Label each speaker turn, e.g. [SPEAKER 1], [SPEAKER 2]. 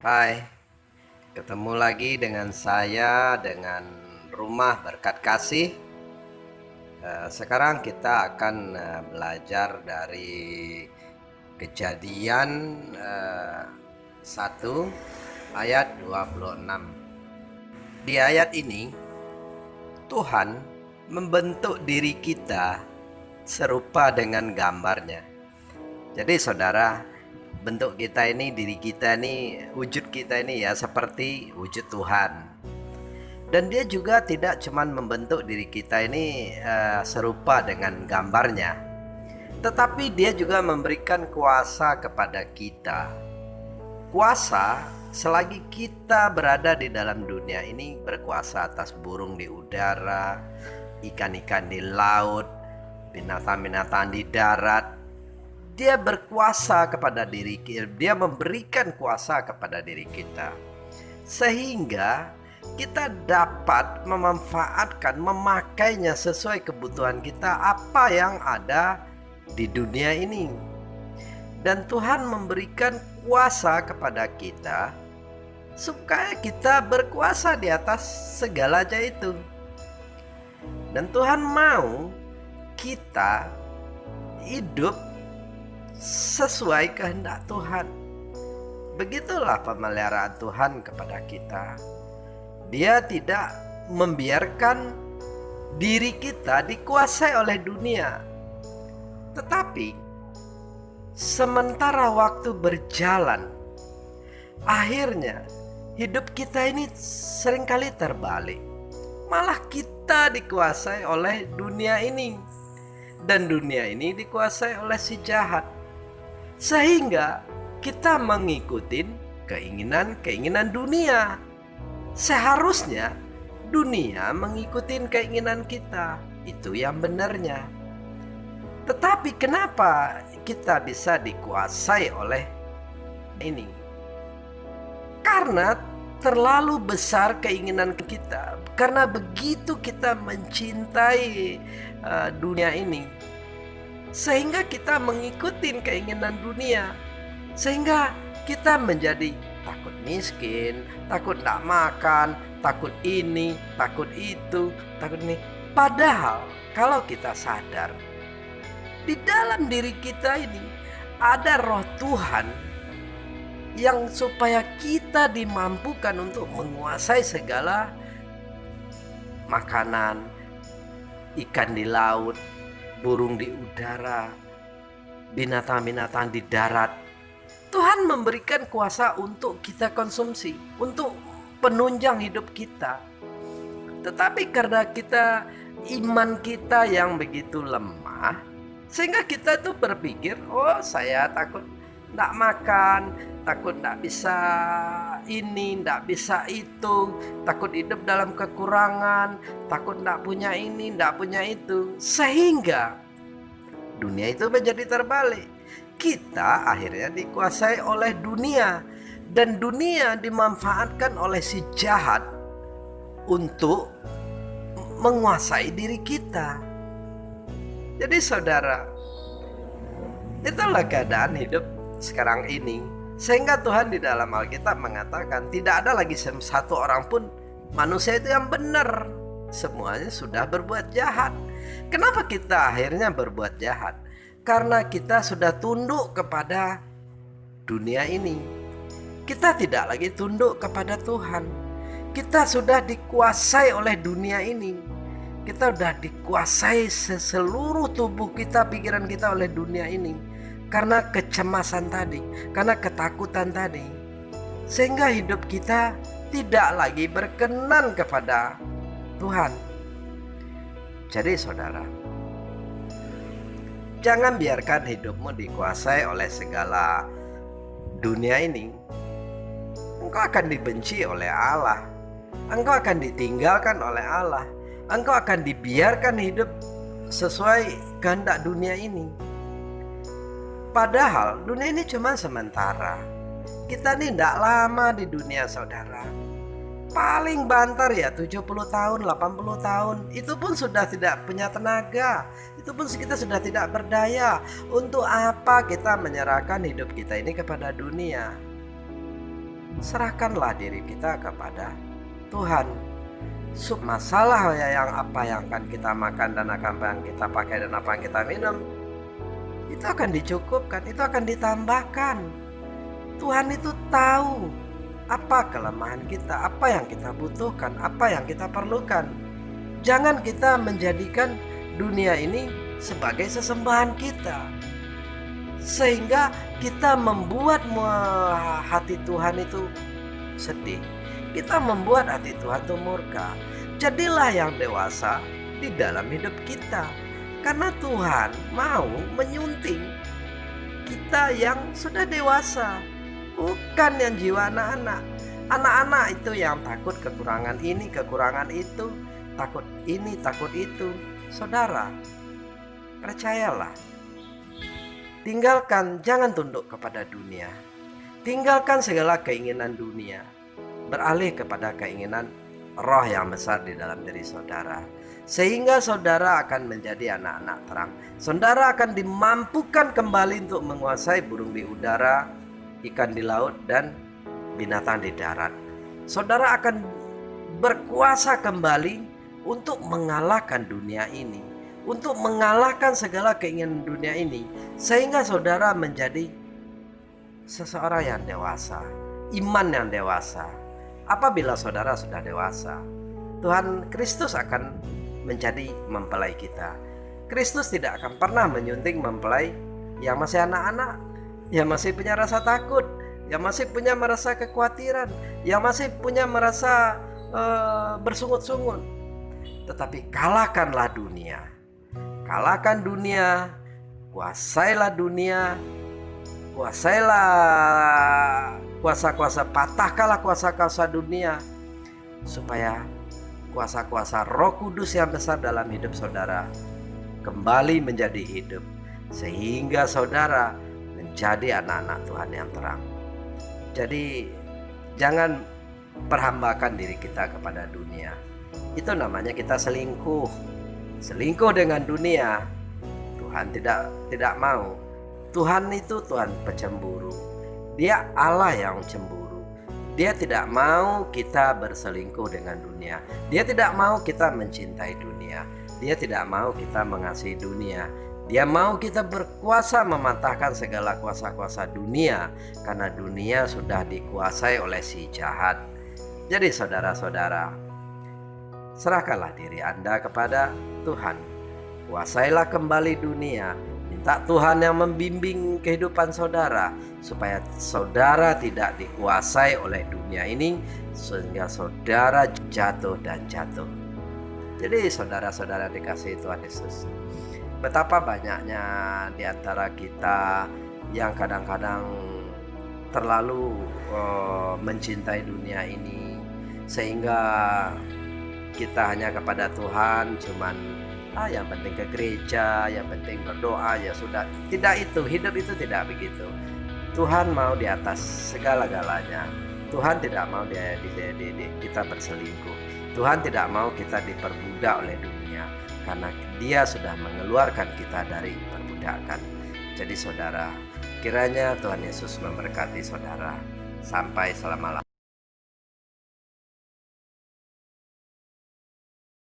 [SPEAKER 1] Hai, ketemu lagi dengan saya dengan Rumah Berkat Kasih. Sekarang kita akan belajar dari Kejadian 1 ayat 26. Di ayat ini Tuhan membentuk diri kita serupa dengan gambarnya. Jadi saudara, bentuk kita ini, diri kita ini, wujud kita ini ya seperti wujud Tuhan. Dan dia juga tidak cuma membentuk diri kita ini serupa dengan gambarnya, tetapi dia juga memberikan kuasa kepada kita. Kuasa selagi kita berada di dalam dunia ini, berkuasa atas burung di udara, ikan-ikan di laut, binatang-binatang di darat. Dia berkuasa kepada diri kita, dia memberikan kuasa kepada diri kita, sehingga kita dapat memanfaatkan, memakainya sesuai kebutuhan kita apa yang ada di dunia ini. Dan Tuhan memberikan kuasa kepada kita supaya kita berkuasa di atas segalanya itu. Dan Tuhan mau kita hidup sesuai kehendak Tuhan. Begitulah pemeliharaan Tuhan kepada kita. Dia tidak membiarkan diri kita dikuasai oleh dunia. Tetapi sementara waktu berjalan, akhirnya hidup kita ini seringkali terbalik. Malah kita dikuasai oleh dunia ini, dan dunia ini dikuasai oleh si jahat. Sehingga kita mengikuti keinginan-keinginan dunia. Seharusnya dunia mengikuti keinginan kita. Itu yang benarnya. Tetapi kenapa kita bisa dikuasai oleh ini? Karena terlalu besar keinginan kita. Karena begitu kita mencintai dunia ini, sehingga kita mengikuti keinginan dunia, sehingga kita menjadi takut miskin, takut tidak makan, takut ini, takut itu, takut ini. Padahal kalau kita sadar, di dalam diri kita ini ada roh Tuhan yang supaya kita dimampukan untuk menguasai segala makanan, ikan di laut, burung di udara, binatang-binatang di darat. Tuhan memberikan kuasa untuk kita konsumsi, untuk penunjang hidup kita. Tetapi karena iman kita yang begitu lemah, sehingga kita tuh berpikir, oh saya takut tidak makan, takut tidak bisa ini, tidak bisa itu, takut hidup dalam kekurangan, takut tidak punya ini, tidak punya itu. Sehingga dunia itu menjadi terbalik. Kita akhirnya dikuasai oleh dunia, dan dunia dimanfaatkan oleh si jahat untuk menguasai diri kita. Jadi saudara, itulah keadaan hidup sekarang ini. Sehingga Tuhan di dalam Alkitab mengatakan tidak ada lagi satu orang pun manusia itu yang benar. Semuanya sudah berbuat jahat. Kenapa kita akhirnya berbuat jahat? Karena kita sudah tunduk kepada dunia ini. Kita tidak lagi tunduk kepada Tuhan. Kita sudah dikuasai oleh dunia ini. Kita sudah dikuasai seluruh tubuh kita, pikiran kita oleh dunia ini. Karena kecemasan tadi, karena ketakutan tadi. Sehingga hidup kita tidak lagi berkenan kepada Tuhan. Jadi saudara, jangan biarkan hidupmu dikuasai oleh segala dunia ini. Engkau akan dibenci oleh Allah. Engkau akan ditinggalkan oleh Allah. Engkau akan dibiarkan hidup sesuai kehendak dunia ini. Padahal dunia ini cuma sementara. Kita ini tidak lama di dunia saudara. Paling banter ya 70 tahun, 80 tahun. Itu pun sudah tidak punya tenaga. Itu pun kita sudah tidak berdaya. Untuk apa kita menyerahkan hidup kita ini kepada dunia? serahkanlah diri kita kepada Tuhan. Masalah yang apa yang akan kita makan dan apa yang kita pakai dan apa yang kita minum, itu akan dicukupkan, itu akan ditambahkan. Tuhan itu tahu apa kelemahan kita, apa yang kita butuhkan, apa yang kita perlukan. Jangan kita menjadikan dunia ini sebagai sesembahan kita, sehingga kita membuat hati Tuhan itu sedih. Kita membuat hati Tuhan itu murka. Jadilah yang dewasa di dalam hidup kita, karena Tuhan mau menyunting kita yang sudah dewasa, bukan yang jiwa anak-anak. Anak-anak itu yang takut kekurangan ini, kekurangan itu, takut ini, takut itu. Saudara, percayalah, tinggalkan, jangan tunduk kepada dunia. Tinggalkan segala keinginan dunia, beralih kepada keinginan roh yang besar di dalam diri saudara, sehingga saudara akan menjadi anak-anak terang. Saudara akan dimampukan kembali untuk menguasai burung di udara, ikan di laut, dan binatang di darat. Saudara akan berkuasa kembali untuk mengalahkan dunia ini, untuk mengalahkan segala keinginan dunia ini, sehingga saudara menjadi seseorang yang dewasa, iman yang dewasa. Apabila saudara sudah dewasa, Tuhan Kristus akan menjadi mempelai kita. Kristus tidak akan pernah menyunting mempelai yang masih anak-anak, yang masih punya rasa takut, yang masih punya merasa kekhawatiran, yang masih punya merasa bersungut-sungut. Tetapi kalahkanlah dunia. Kalahkan dunia, kuasailah dunia, kuasailah kuasa-kuasa, patahkanlah kuasa-kuasa dunia, supaya kuasa-kuasa Roh Kudus yang besar dalam hidup saudara kembali menjadi hidup, sehingga saudara menjadi anak-anak Tuhan yang terang. Jadi jangan perhambakan diri kita kepada dunia. Itu namanya kita selingkuh dengan dunia. Tuhan tidak mau. Tuhan itu Tuhan pecemburu. Dia Allah yang cemburu. Dia tidak mau kita berselingkuh dengan dunia. Dia tidak mau kita mencintai dunia. Dia tidak mau kita mengasihi dunia. Dia mau kita berkuasa mematahkan segala kuasa-kuasa dunia, karena dunia sudah dikuasai oleh si jahat. Jadi saudara-saudara, serahkanlah diri Anda kepada Tuhan. Kuasailah kembali dunia. Minta Tuhan yang membimbing kehidupan saudara, supaya saudara tidak dikuasai oleh dunia ini, sehingga saudara jatuh dan jatuh. Jadi saudara-saudara dikasihi Tuhan Yesus, betapa banyaknya di antara kita yang kadang-kadang terlalu mencintai dunia ini, sehingga kita hanya kepada Tuhan cuman yang penting ke gereja, yang penting berdoa, ya sudah. Tidak itu, hidup itu tidak begitu. Tuhan mau di atas segala-galanya. Tuhan tidak mau kita berselingkuh. Tuhan tidak mau kita diperbudak oleh dunia, karena Dia sudah mengeluarkan kita dari perbudakan. Jadi saudara, kiranya Tuhan Yesus memberkati saudara. Sampai selama-lamanya.